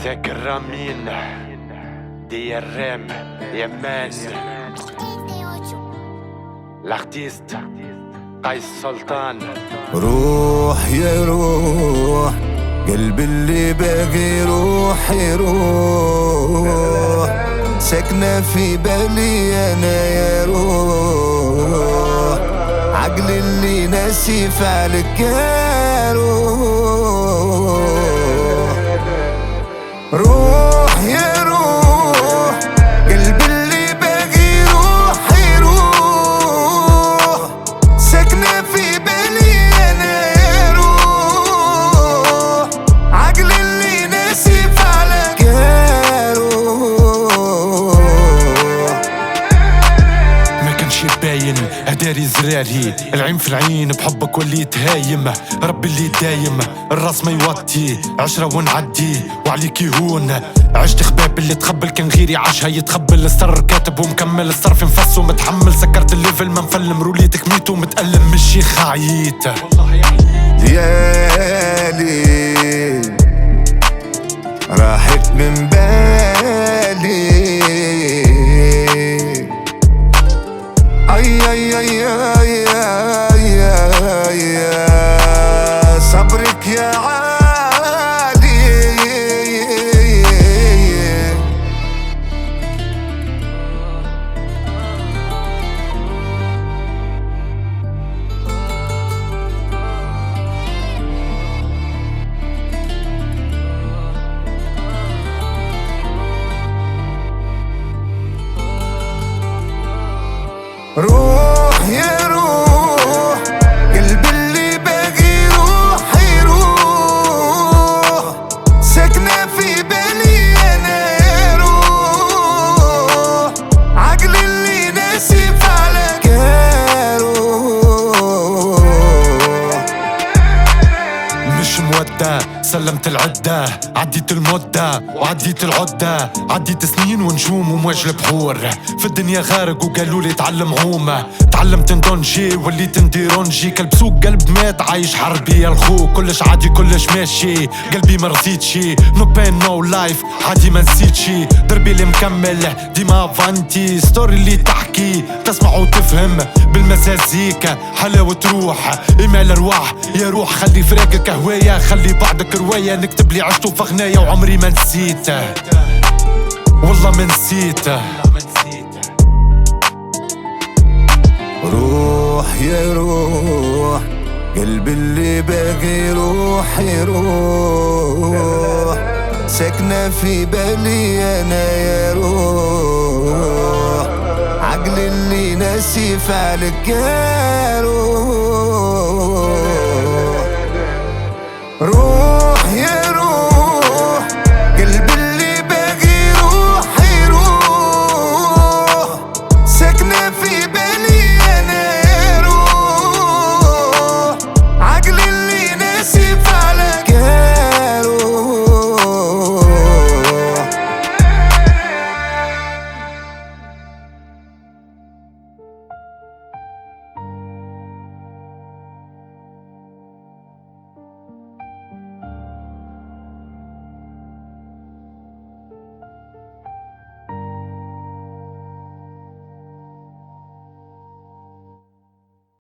Zagramin DRM Yemen. L'artiste قيس سلطان. روح يا روح قلبي اللي باقي روح يروح ساكنة في بالي أنا يا روح عقلي اللي ناسي فعلك يا روح. روح يا روح قلبي اللي باقي روح يروح ساكنة في بالي أنا يا روح عقلي اللي ناسي فعلك يا روح. ما كانش باين هداري زراري العين في العين بحبك وليت هايم ربي اللي دايم الراس ما يوطي عشرة ونعدي وعليك يهون عشت خباب اللي تخبل كان غيري عاشها يتخبل السر كاتب ومكمل الصرف نفس ومتحمل سكرت الليفل ما مفلم روليتك ميت ومتألم من الشيخ عييت ليالي راحت من بالي اي اي اي اي اي اي صبرك يا عالي. روح يا روح قلبي اللي باقي روح يروح ساكنة في بالي أنا يا روح عقلي اللي ناسي فعلك يا روح. مش مودة سلمت العدة عديت المدة وعديت العدة عديت سنين ونجوم ومواج البحور في الدنيا غارق وقالوا لي تعلم عومة تعلمت ندونجي وليت نديرونجي كلب سوق قلب مات عايش حربي يا الخو كلش عادي كلش ماشي قلبي مرضيتشي نو بين نو لايف عادي ما نسيتشي دربي اللي مكمل ديما فانتي ستوري اللي تحكي تسمع وتفهم بالمزازيكا حلاوة روح إيميل أرواح يا روح خلي فراقك هواية خلي بعدك رواية نكتب لي عشتو في غناية وعمري ما نسيته والله ما نسيته. روح يا روح قلبي اللي باقي روح يروح ساكنة في بالي أنا يا روح عقلي اللي ناسي فعلك يا روح.